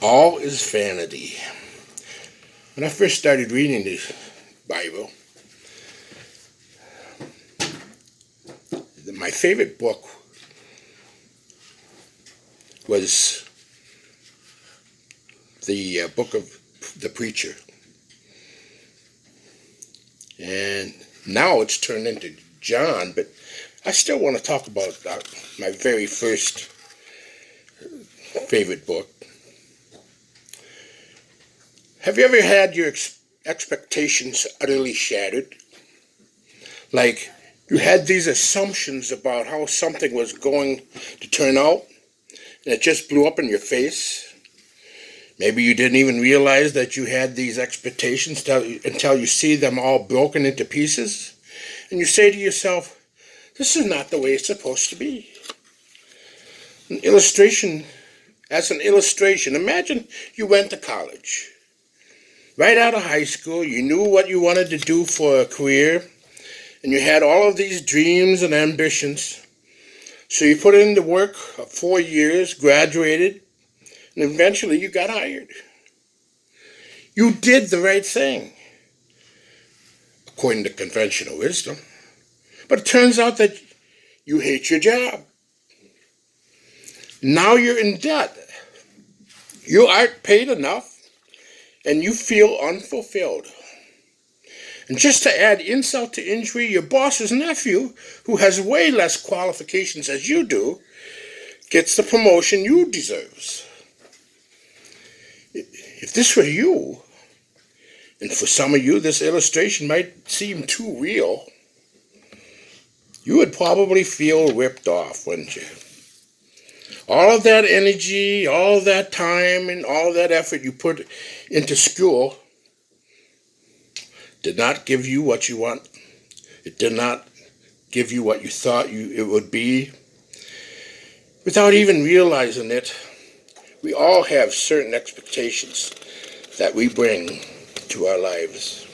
All is vanity. When I first started reading the Bible, my favorite book was the book of the preacher. And now it's turned into John, but I still want to talk about my very first favorite book. Have you ever had your expectations utterly shattered? Like you had these assumptions about how something was going to turn out, and it just blew up in your face? Maybe you didn't even realize that you had these expectations until you see them all broken into pieces, and you say to yourself, this is not the way it's supposed to be. As an illustration, imagine you went to college. Right out of high school, you knew what you wanted to do for a career, and you had all of these dreams and ambitions. So you put in the work of 4 years, graduated, and eventually you got hired. You did the right thing, according to conventional wisdom. But it turns out that you hate your job. Now you're in debt. You aren't paid enough, and you feel unfulfilled. And just to add insult to injury, your boss's nephew, who has way less qualifications as you do, gets the promotion you deserve. If this were you, and for some of you this illustration might seem too real, you would probably feel ripped off, wouldn't you? All of that energy, all of that time, and all of that effort you put into school did not give you what you want. It did not give you what you thought it would be. Without even realizing it, we all have certain expectations that we bring to our lives.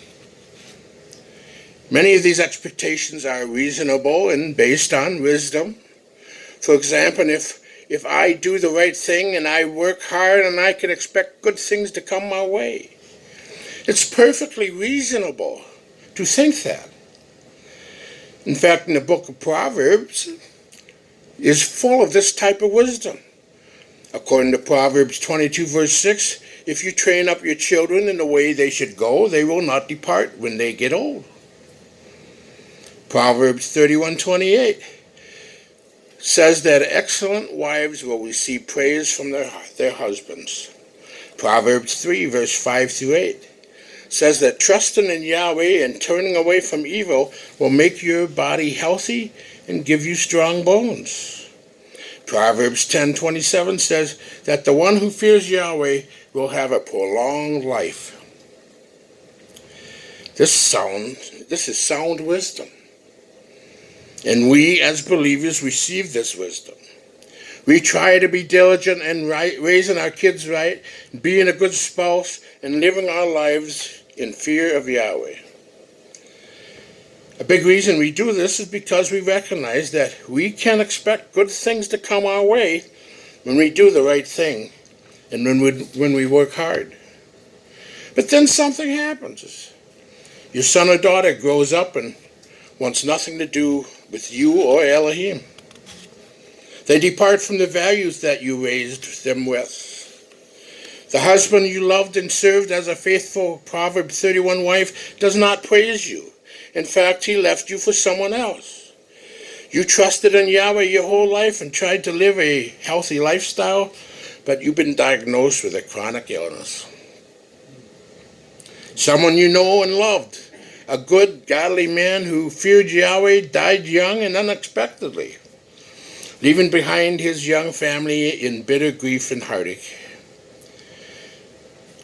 Many of these expectations are reasonable and based on wisdom. For example, if I do the right thing and I work hard, and I can expect good things to come my way. It's perfectly reasonable to think that. In fact, in the book of Proverbs is full of this type of wisdom. According to Proverbs 22 verse 6, if you train up your children in the way they should go, they will not depart when they get old. Proverbs 31:28 says that excellent wives will receive praise from their husbands. Proverbs 3 verse 5 through 8 says that trusting in Yahweh and turning away from evil will make your body healthy and give you strong bones. Proverbs 10:27 says that the one who fears Yahweh will have a prolonged life. This is sound wisdom. And we as believers receive this wisdom. We try to be diligent in raising our kids right, being a good spouse, and living our lives in fear of Yahweh. A big reason we do this is because we recognize that we can expect good things to come our way when we do the right thing and when we work hard. But then something happens. Your son or daughter grows up and wants nothing to do with you or Elohim. They depart from the values that you raised them with. The husband you loved and served as a faithful Proverbs 31 wife does not praise you. In fact, he left you for someone else. You trusted in Yahweh your whole life and tried to live a healthy lifestyle, but you've been diagnosed with a chronic illness. Someone you know and loved, a good, godly man who feared Yahweh, died young and unexpectedly, leaving behind his young family in bitter grief and heartache.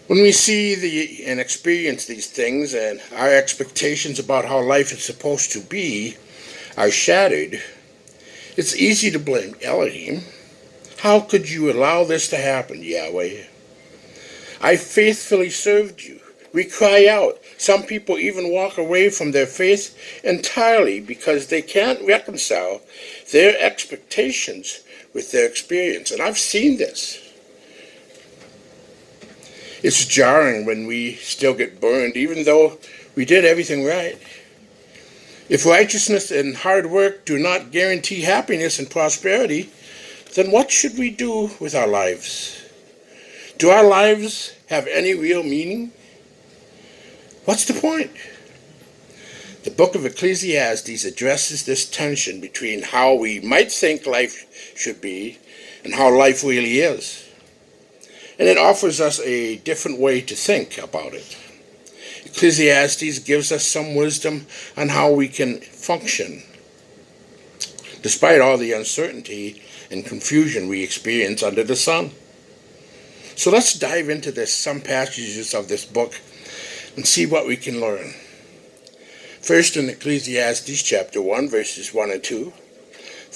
When we see and experience these things and our expectations about how life is supposed to be are shattered, it's easy to blame Elohim. How could you allow this to happen, Yahweh? I faithfully served you. We cry out. Some people even walk away from their faith entirely because they can't reconcile their expectations with their experience. And I've seen this. It's jarring when we still get burned, even though we did everything right. If righteousness and hard work do not guarantee happiness and prosperity, then what should we do with our lives? Do our lives have any real meaning? What's the point? The book of Ecclesiastes addresses this tension between how we might think life should be and how life really is. And it offers us a different way to think about it. Ecclesiastes gives us some wisdom on how we can function, despite all the uncertainty and confusion we experience under the sun. So let's dive into some passages of this book and see what we can learn. First, in Ecclesiastes chapter 1, verses 1 and 2,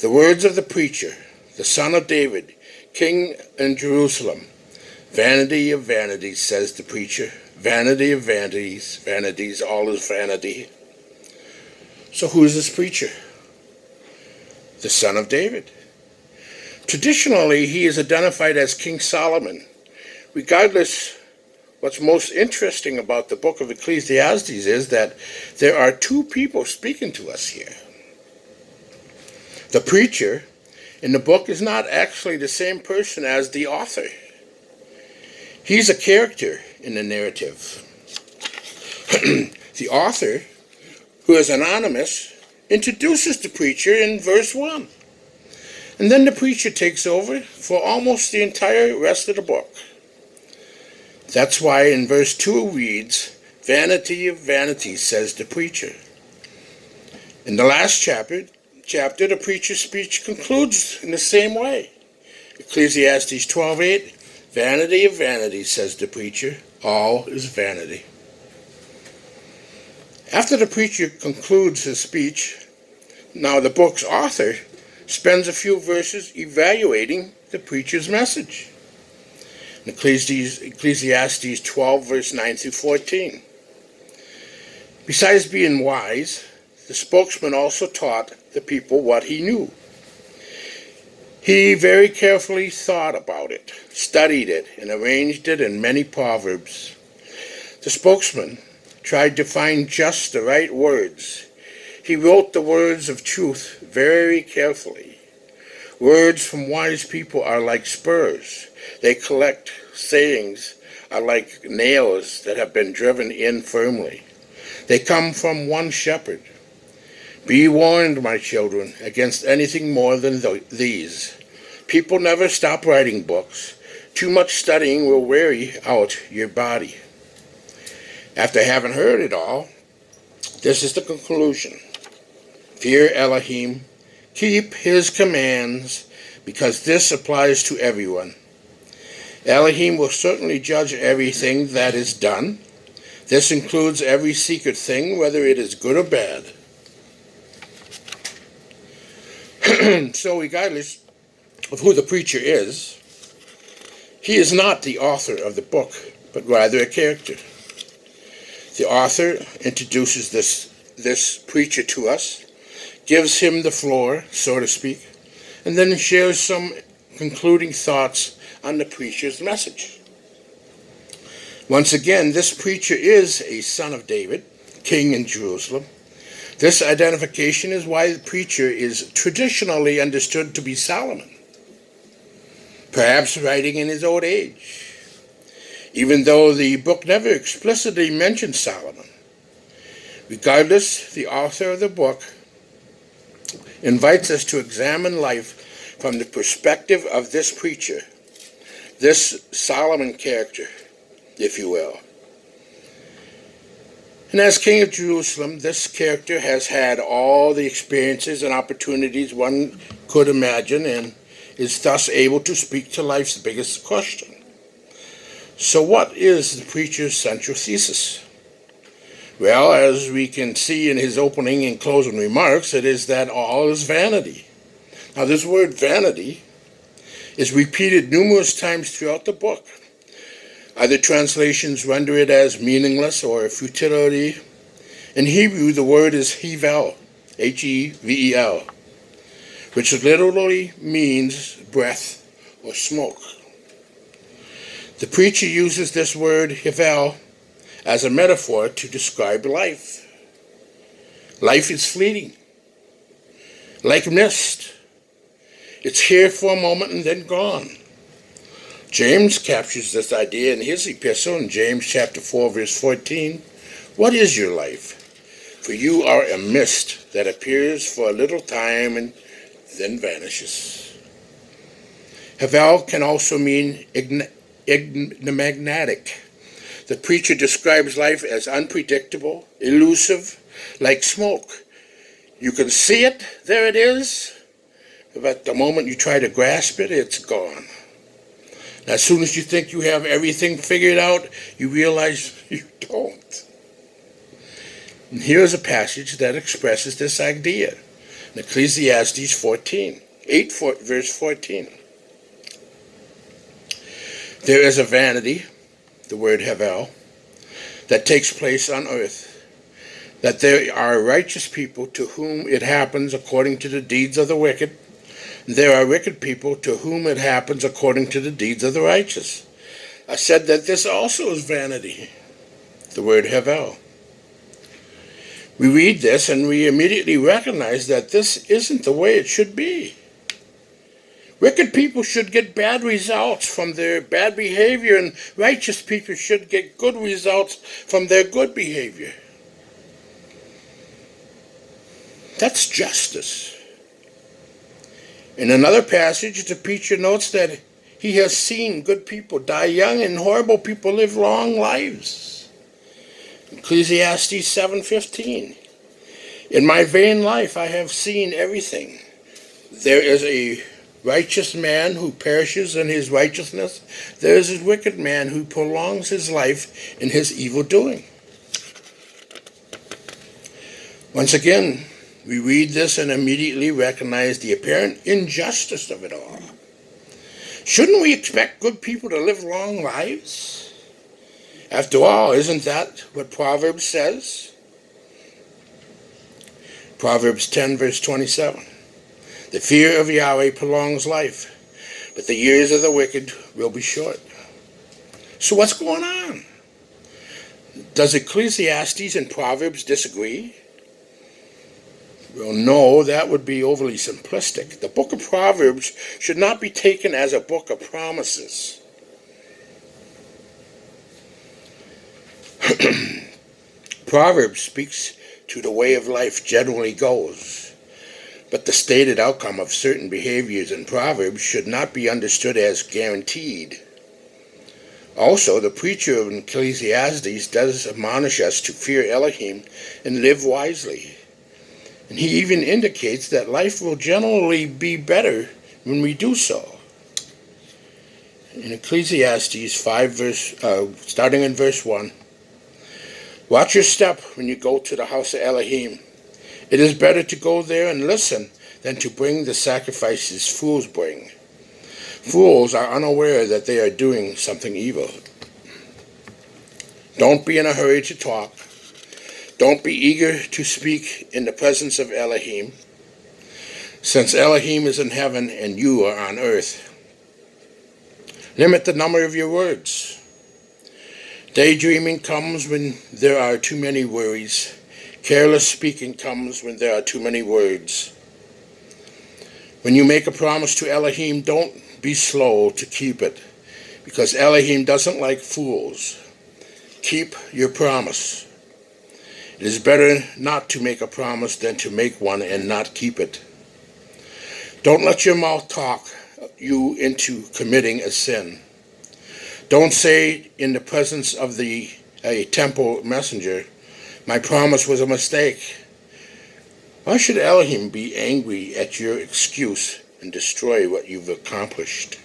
the words of the preacher, the son of David, king in Jerusalem. Vanity of vanities, says the preacher. Vanity of vanities, vanities, all is vanity. So who is this preacher? The son of David. Traditionally, he is identified as King Solomon. Regardless, what's most interesting about the book of Ecclesiastes is that there are two people speaking to us here. The preacher in the book is not actually the same person as the author. He's a character in the narrative. The author, who is anonymous, introduces the preacher in verse 1. And then the preacher takes over for almost the entire rest of the book. That's why in verse 2 reads, "Vanity of vanities," says the preacher. In the last chapter, the preacher's speech concludes in the same way. Ecclesiastes 12:8, "Vanity of vanities," says the preacher, "all is vanity." After the preacher concludes his speech, now the book's author spends a few verses evaluating the preacher's message. In Ecclesiastes 12, verse 9 through 14. Besides being wise, the spokesman also taught the people what he knew. He very carefully thought about it, studied it, and arranged it in many proverbs. The spokesman tried to find just the right words. He wrote the words of truth very carefully. Words from wise people are like spurs. They collect sayings are like nails that have been driven in firmly. They come from one shepherd. Be warned, my children, against anything more than these. People never stop writing books. Too much studying will weary out your body. After having heard it all, this is the conclusion. Fear Elohim, keep his commands, because this applies to everyone. Elohim will certainly judge everything that is done. This includes every secret thing, whether it is good or bad. So regardless of who the preacher is, he is not the author of the book, but rather a character. The author introduces this preacher to us, gives him the floor, so to speak, and then shares some concluding thoughts on the preacher's message. Once again, this preacher is a son of David, king in Jerusalem. This identification is why the preacher is traditionally understood to be Solomon, perhaps writing in his old age, even though the book never explicitly mentions Solomon. Regardless, the author of the book invites us to examine life from the perspective of this preacher, this Solomon character, if you will. And as king of Jerusalem, this character has had all the experiences and opportunities one could imagine and is thus able to speak to life's biggest question. So what is the preacher's central thesis? Well, as we can see in his opening and closing remarks, it is that all is vanity. Now, this word vanity is repeated numerous times throughout the book. Other translations render it as meaningless or futility. In Hebrew, the word is hevel, Hevel, which literally means breath or smoke. The preacher uses this word hivel as a metaphor to describe life. Life is fleeting, like mist. It's here for a moment and then gone. James captures this idea in his epistle in James chapter 4, verse 14. What is your life? For you are a mist that appears for a little time and then vanishes. Havel can also mean enigmatic. The preacher describes life as unpredictable, elusive, like smoke. You can see it, there it is, but the moment you try to grasp it, it's gone. And as soon as you think you have everything figured out, you realize you don't. And here's a passage that expresses this idea in Ecclesiastes 8 verse 14. There is a vanity, the word havel, that takes place on earth, that there are righteous people to whom it happens according to the deeds of the wicked, and there are wicked people to whom it happens according to the deeds of the righteous. I said that this also is vanity, the word havel. We read this and we immediately recognize that this isn't the way it should be. Wicked people should get bad results from their bad behavior, and righteous people should get good results from their good behavior. That's justice. In another passage, the preacher notes that he has seen good people die young and horrible people live long lives. Ecclesiastes 7:15. In my vain life I have seen everything. There is a righteous man who perishes in his righteousness. There is a wicked man who prolongs his life in his evil doing. Once again, we read this and immediately recognize the apparent injustice of it all. Shouldn't we expect good people to live long lives? After all, isn't that what Proverbs says? Proverbs 10 verse 27. The fear of Yahweh prolongs life, but the years of the wicked will be short. So what's going on? Does Ecclesiastes and Proverbs disagree? Well, no, that would be overly simplistic. The book of Proverbs should not be taken as a book of promises. Proverbs speaks to the way of life generally goes. But the stated outcome of certain behaviors in Proverbs should not be understood as guaranteed. Also, the preacher of Ecclesiastes does admonish us to fear Elohim and live wisely. And he even indicates that life will generally be better when we do so. In Ecclesiastes 5, starting in verse 1, watch your step when you go to the house of Elohim. It is better to go there and listen than to bring the sacrifices fools bring. Fools are unaware that they are doing something evil. Don't be in a hurry to talk. Don't be eager to speak in the presence of Elohim, since Elohim is in heaven and you are on earth. Limit the number of your words. Daydreaming comes when there are too many worries. Careless speaking comes when there are too many words. When you make a promise to Elohim, don't be slow to keep it, because Elohim doesn't like fools. Keep your promise. It is better not to make a promise than to make one and not keep it. Don't let your mouth talk you into committing a sin. Don't say in the presence of a temple messenger, my promise was a mistake. Why should Elohim be angry at your excuse and destroy what you've accomplished?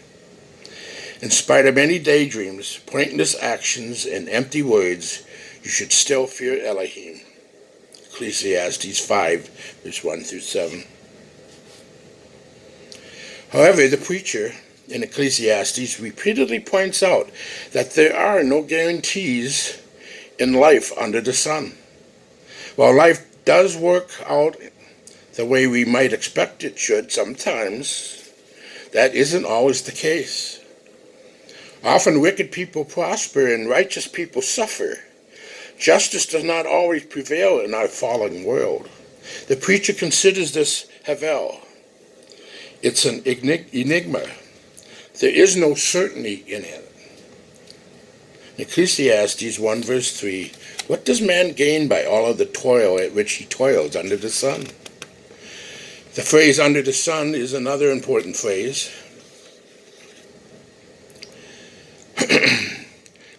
In spite of any daydreams, pointless actions, and empty words, you should still fear Elohim. Ecclesiastes 5, verse 1 through 7. However, the preacher in Ecclesiastes repeatedly points out that there are no guarantees in life under the sun. While life does work out the way we might expect it should sometimes, that isn't always the case. Often wicked people prosper and righteous people suffer. Justice does not always prevail in our fallen world. The preacher considers this Havel. It's an enigma. There is no certainty in it. Ecclesiastes 1 verse 3, what does man gain by all of the toil at which he toils under the sun? The phrase under the sun is another important phrase.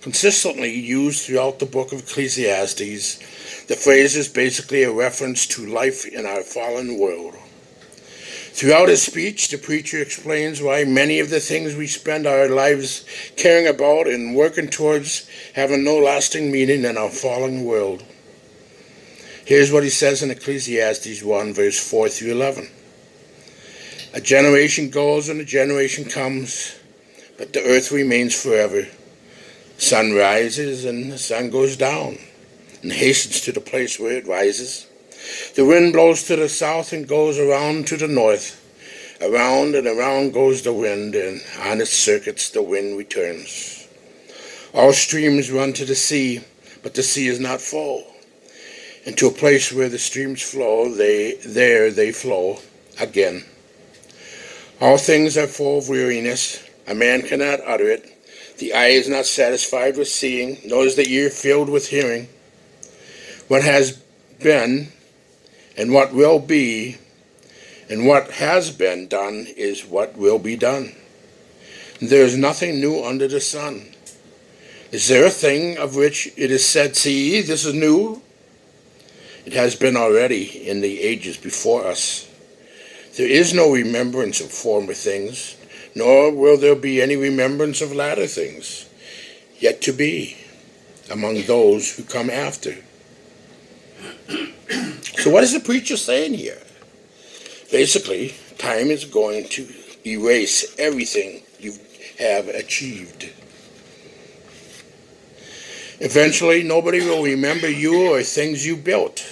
Consistently used throughout the book of Ecclesiastes, the phrase is basically a reference to life in our fallen world. Throughout his speech, the preacher explains why many of the things we spend our lives caring about and working towards have no lasting meaning in our fallen world. Here's what he says in Ecclesiastes 1, verse 4 through 11. A generation goes and a generation comes, but the earth remains forever. Sun rises and the sun goes down and hastens to the place where it rises. The wind blows to the south and goes around to the north. Around and around goes the wind, and on its circuits the wind returns. All streams run to the sea, but the sea is not full. And to a place where the streams flow, there they flow again. All things are full of weariness. A man cannot utter it. The eye is not satisfied with seeing, nor is the ear filled with hearing. What has been and what will be and what has been done is what will be done. There is nothing new under the sun. Is there a thing of which it is said, see, this is new? It has been already in the ages before us. There is no remembrance of former things, nor will there be any remembrance of latter things, yet to be, among those who come after. So what is the preacher saying here? Basically, time is going to erase everything you have achieved. Eventually, nobody will remember you or things you built.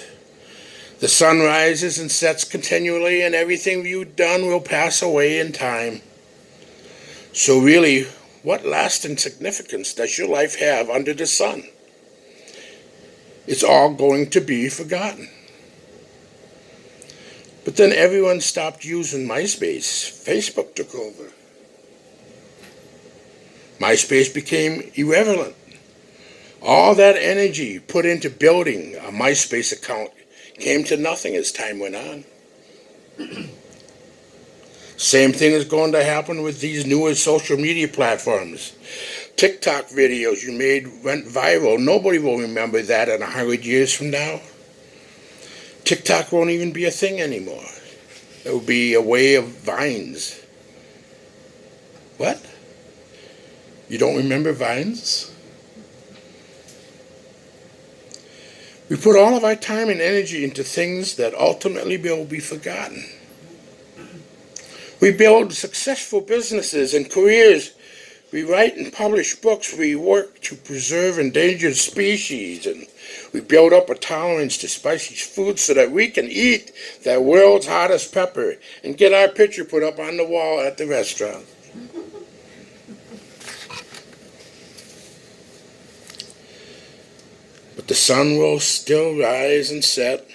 The sun rises and sets continually, and everything you've done will pass away in time. So really, what lasting significance does your life have under the sun? It's all going to be forgotten. But then everyone stopped using MySpace. Facebook took over. MySpace became irrelevant. All that energy put into building a MySpace account came to nothing as time went on. Same thing is going to happen with these newer social media platforms. TikTok videos you made went viral. Nobody will remember that in 100 years from now. TikTok won't even be a thing anymore. It will be a way of Vines. What? You don't remember Vines? We put all of our time and energy into things that ultimately will be forgotten. We build successful businesses and careers. We write and publish books. We work to preserve endangered species. And we build up a tolerance to spicy food so that we can eat the world's hottest pepper and get our picture put up on the wall at the restaurant. But the sun will still rise and set.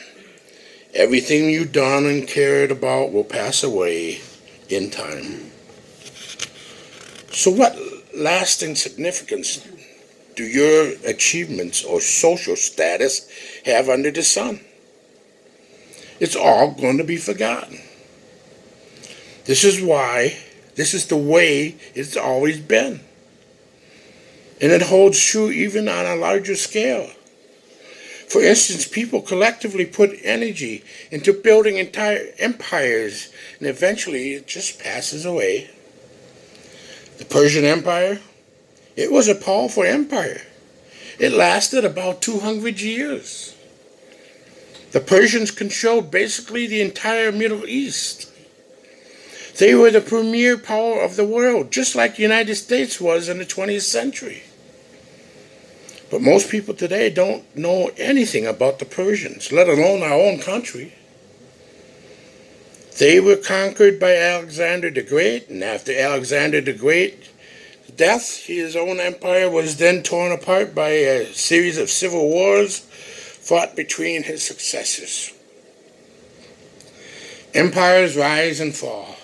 Everything you've done and cared about will pass away in time. So what lasting significance do your achievements or social status have under the sun? It's all going to be forgotten. This is the way it's always been. And it holds true even on a larger scale. For instance, people collectively put energy into building entire empires, and eventually it just passes away. The Persian Empire, it was a powerful empire. It lasted about 200 years. The Persians controlled basically the entire Middle East. They were the premier power of the world, just like the United States was in the 20th century. But most people today don't know anything about the Persians, let alone our own country. They were conquered by Alexander the Great, and after Alexander the Great death, his own empire was then torn apart by a series of civil wars fought between his successors. Empires rise and fall.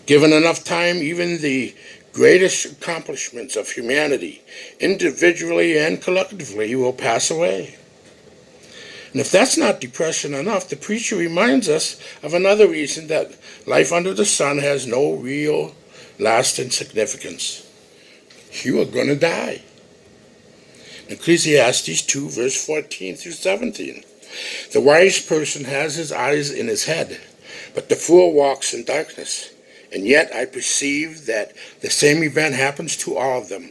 Given enough time, even the greatest accomplishments of humanity, individually and collectively, will pass away. And if that's not depression enough, the preacher reminds us of another reason that life under the sun has no real lasting significance. You are going to die. Ecclesiastes 2, verse 14 through 17. The wise person has his eyes in his head, but the fool walks in darkness. And yet I perceive that the same event happens to all of them.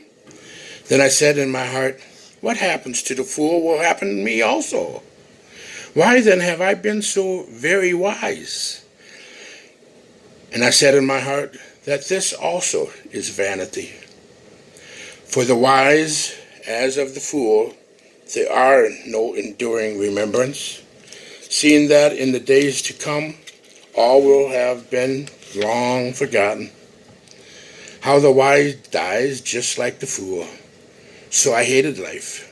Then I said in my heart, what happens to the fool will happen to me also. Why then have I been so very wise? And I said in my heart that this also is vanity. For the wise, as of the fool, there are no enduring remembrance, seeing that in the days to come all will have been long forgotten. How the wise dies just like the fool. So I hated life,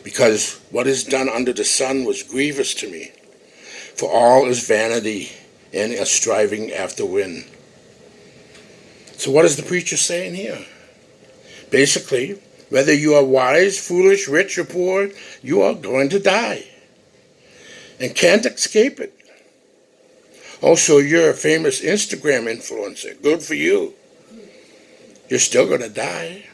because what is done under the sun was grievous to me. For all is vanity and a striving after wind. So what is the preacher saying here? Basically, whether you are wise, foolish, rich, or poor, you are going to die and can't escape it. Also, you're a famous Instagram influencer. Good for you. You're still going to die.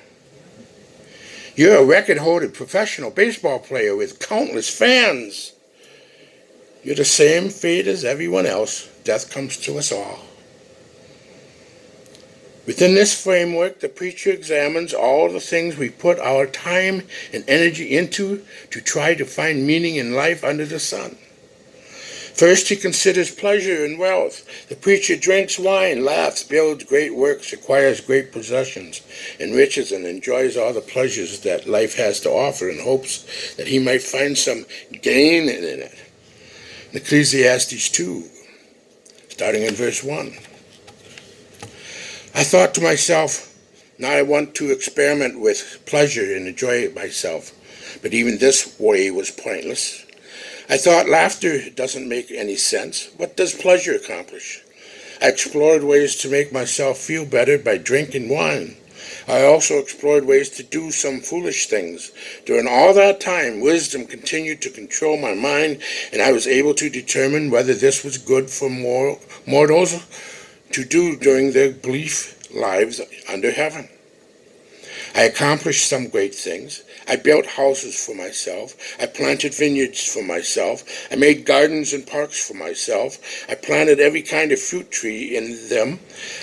You're a record-holding professional baseball player with countless fans. You're the same fate as everyone else. Death comes to us all. Within this framework, the preacher examines all the things we put our time and energy into to try to find meaning in life under the sun. First, he considers pleasure and wealth. The preacher drinks wine, laughs, builds great works, acquires great possessions, enriches and enjoys all the pleasures that life has to offer in hopes that he might find some gain in it. In Ecclesiastes 2, starting in verse 1. I thought to myself, now I want to experiment with pleasure and enjoy it myself, but even this way was pointless. I thought laughter doesn't make any sense. What does pleasure accomplish? I explored ways to make myself feel better by drinking wine. I also explored ways to do some foolish things. During all that time, wisdom continued to control my mind, and I was able to determine whether this was good for mortals to do during their brief lives under heaven. I accomplished some great things. I built houses for myself. I planted vineyards for myself. I made gardens and parks for myself. I planted every kind of fruit tree in them.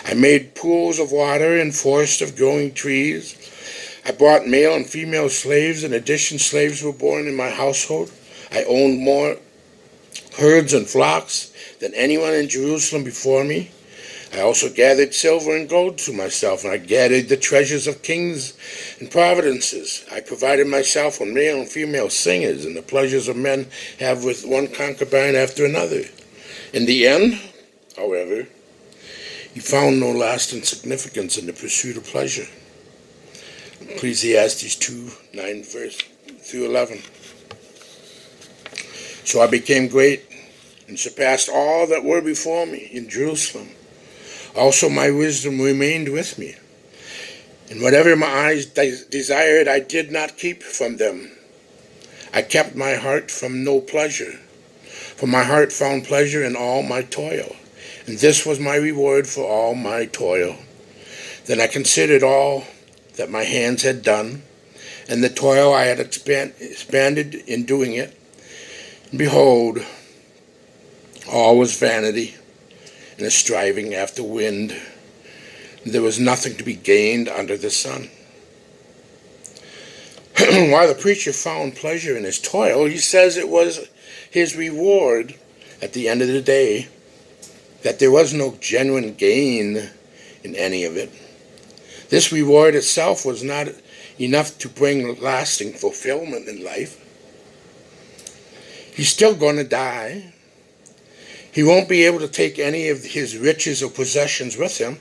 I made pools of water and forests of growing trees. I bought male and female slaves. In addition, slaves were born in my household. I owned more herds and flocks than anyone in Jerusalem before me. I also gathered silver and gold to myself, and I gathered the treasures of kings and providences. I provided myself with male and female singers, and the pleasures of men have with one concubine after another. In the end, however, he found no lasting significance in the pursuit of pleasure. Ecclesiastes 2, 9 verse through 11. So I became great and surpassed all that were before me in Jerusalem. Also my wisdom remained with me, and whatever my eyes desired I did not keep from them. I kept my heart from no pleasure, for my heart found pleasure in all my toil, and this was my reward for all my toil. Then I considered all that my hands had done, and the toil I had expended in doing it. And behold, all was vanity, and a striving after wind. There was nothing to be gained under the sun. While the preacher found pleasure in his toil, he says it was his reward at the end of the day, that there was no genuine gain in any of it. This reward itself was not enough to bring lasting fulfillment in life. He's still going to die. He won't be able to take any of his riches or possessions with him.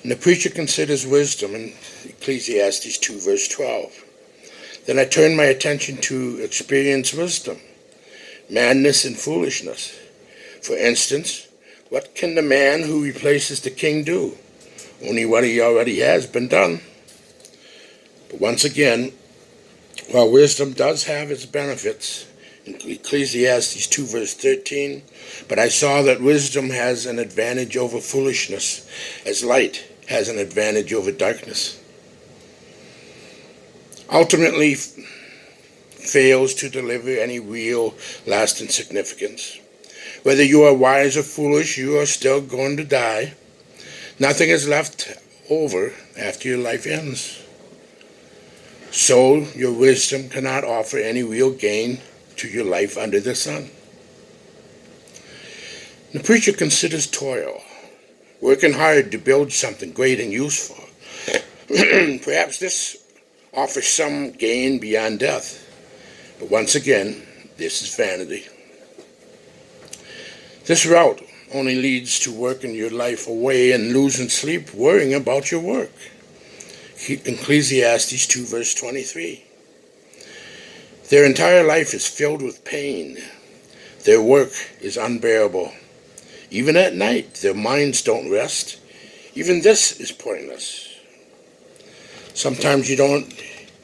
And the preacher considers wisdom in Ecclesiastes 2 verse 12. Then I turn my attention to experience wisdom, madness and foolishness. For instance, what can the man who replaces the king do? Only what he already has been done. But once again, while wisdom does have its benefits, in Ecclesiastes 2 verse 13, but I saw that wisdom has an advantage over foolishness, as light has an advantage over darkness. Ultimately fails to deliver any real lasting significance. Whether you are wise or foolish, you are still going to die. Nothing is left over after your life ends. So your wisdom cannot offer any real gain to your life under the sun. The preacher considers toil, working hard to build something great and useful. Perhaps this offers some gain beyond death. But once again, this is vanity. This route only leads to working your life away and losing sleep worrying about your work. Ecclesiastes 2 verse 23. Their entire life is filled with pain. Their work is unbearable. Even at night, their minds don't rest. Even this is pointless. Sometimes you don't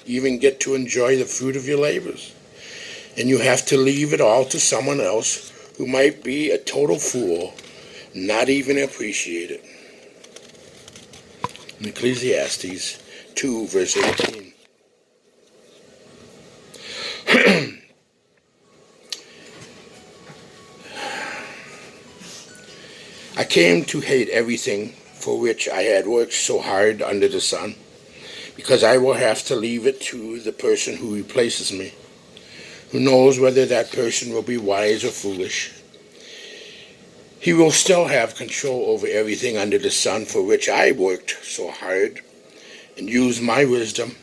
even get to enjoy the fruit of your labors, and you have to leave it all to someone else who might be a total fool, not even appreciate it. In Ecclesiastes 2 verse 18. I came to hate everything for which I had worked so hard under the sun, because I will have to leave it to the person who replaces me. Who knows whether that person will be wise or foolish? He will still have control over everything under the sun for which I worked so hard and used my wisdom.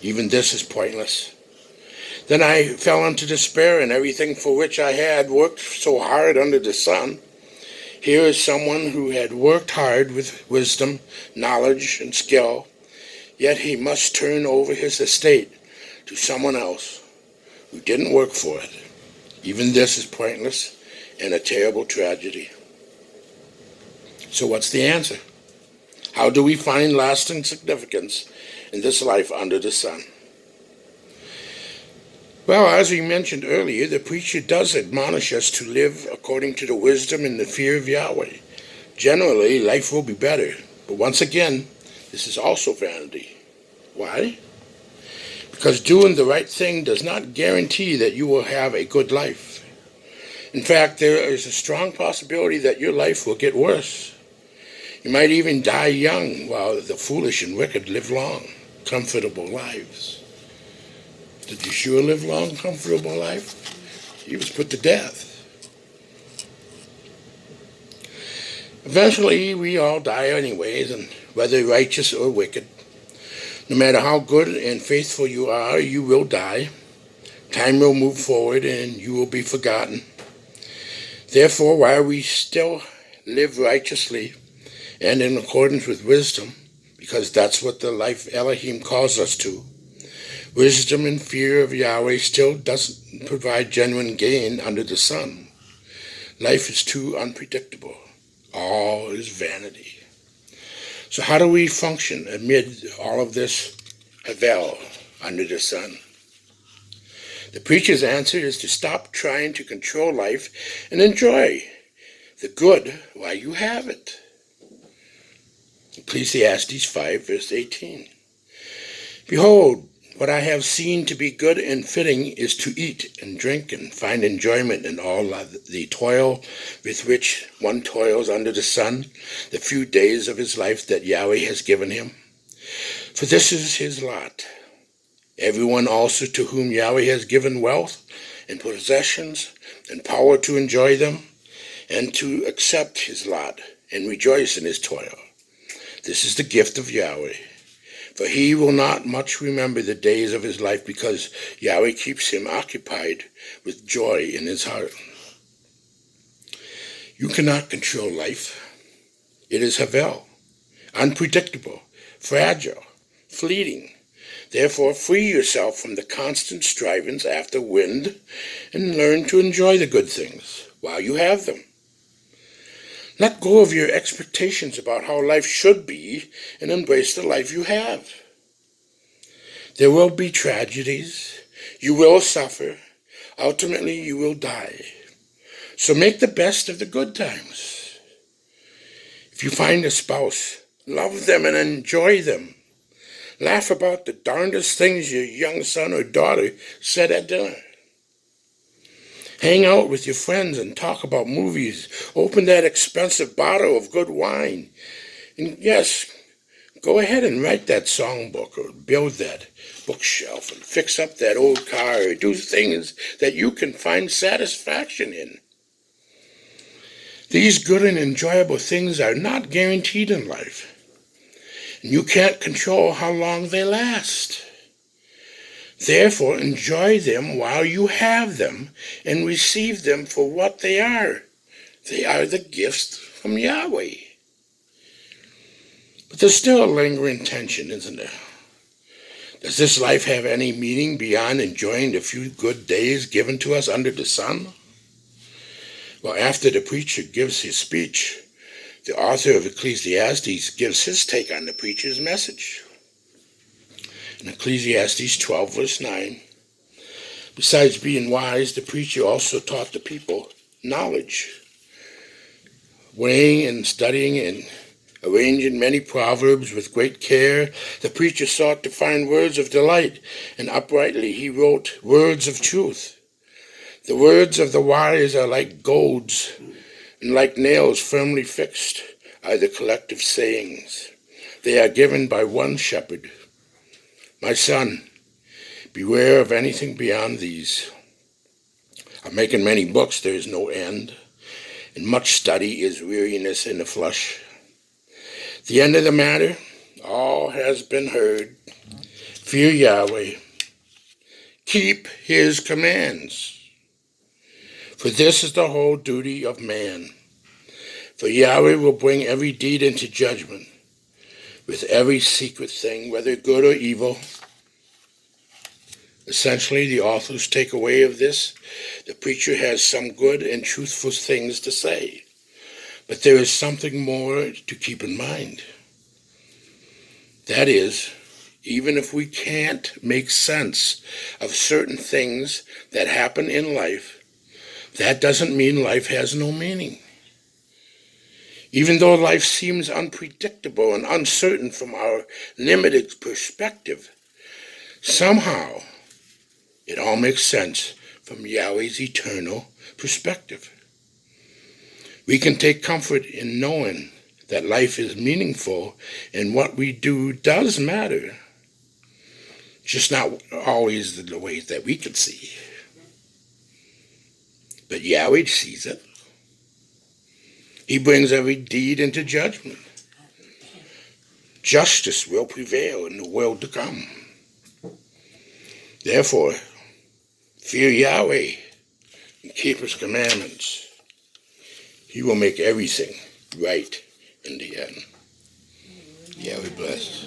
Even this is pointless. Then I fell into despair, and everything for which I had worked so hard under the sun. Here is someone who had worked hard with wisdom, knowledge, and skill, yet he must turn over his estate to someone else who didn't work for it. Even this is pointless and a terrible tragedy. So what's the answer? How do we find lasting significance in this life under the sun? Well, as we mentioned earlier, the preacher does admonish us to live according to the wisdom and the fear of Yahweh. Generally, life will be better. But once again, this is also vanity. Why? Because doing the right thing does not guarantee that you will have a good life. In fact, there is a strong possibility that your life will get worse. You might even die young, while the foolish and wicked live long, comfortable lives. Did Yeshua live long, comfortable life? He was put to death. Eventually, we all die anyways, and whether righteous or wicked. No matter how good and faithful you are, you will die. Time will move forward, and you will be forgotten. Therefore, while we still live righteously and in accordance with wisdom, because that's what the life Elohim calls us to, wisdom and fear of Yahweh still doesn't provide genuine gain under the sun. Life is too unpredictable. All is vanity. So how do we function amid all of this havel under the sun? The preacher's answer is to stop trying to control life and enjoy the good while you have it. Ecclesiastes 5 verse 18. Behold, what I have seen to be good and fitting is to eat and drink and find enjoyment in all the toil with which one toils under the sun, the few days of his life that Yahweh has given him. For this is his lot. Everyone also to whom Yahweh has given wealth and possessions and power to enjoy them and to accept his lot and rejoice in his toil. This is the gift of Yahweh. For he will not much remember the days of his life, because Yahweh keeps him occupied with joy in his heart. You cannot control life. It is havel. unpredictable, fragile, fleeting. Therefore, free yourself from the constant strivings after wind and learn to enjoy the good things while you have them. Let go of your expectations about how life should be and embrace the life you have. There will be tragedies. You will suffer. Ultimately, you will die. So make the best of the good times. If you find a spouse, love them and enjoy them. Laugh about the darndest things your young son or daughter said at dinner. Hang out with your friends and talk about movies. Open that expensive bottle of good wine. And yes, go ahead and write that songbook or build that bookshelf and fix up that old car or do things that you can find satisfaction in. These good and enjoyable things are not guaranteed in life. And you can't control how long they last. Therefore, enjoy them while you have them and receive them for what they are. They are the gifts from Yahweh. But there's still a lingering tension, isn't there? Does this life have any meaning beyond enjoying the few good days given to us under the sun? Well, after the preacher gives his speech, the author of Ecclesiastes gives his take on the preacher's message. In Ecclesiastes 12, verse 9, besides being wise, the preacher also taught the people knowledge, weighing and studying and arranging many proverbs with great care. The preacher sought to find words of delight, and uprightly he wrote words of truth. The words of the wise are like golds, and like nails firmly fixed are the collective sayings. They are given by one shepherd. My son, beware of anything beyond these. Of making many books there is no end, and much study is weariness in the flesh. The end of the matter, all has been heard. Fear Yahweh. Keep his commands. For this is the whole duty of man. For Yahweh will bring every deed into judgment, with every secret thing, whether good or evil. Essentially, the author's takeaway of this, the preacher has some good and truthful things to say, but there is something more to keep in mind. That is, even if we can't make sense of certain things that happen in life, that doesn't mean life has no meaning. Even though life seems unpredictable and uncertain from our limited perspective, somehow it all makes sense from Yahweh's eternal perspective. We can take comfort in knowing that life is meaningful and what we do does matter, just not always the ways that we can see. But Yahweh sees it. He brings every deed into judgment. Justice will prevail in the world to come. Therefore, fear Yahweh and keep his commandments. He will make everything right in the end. Yahweh bless.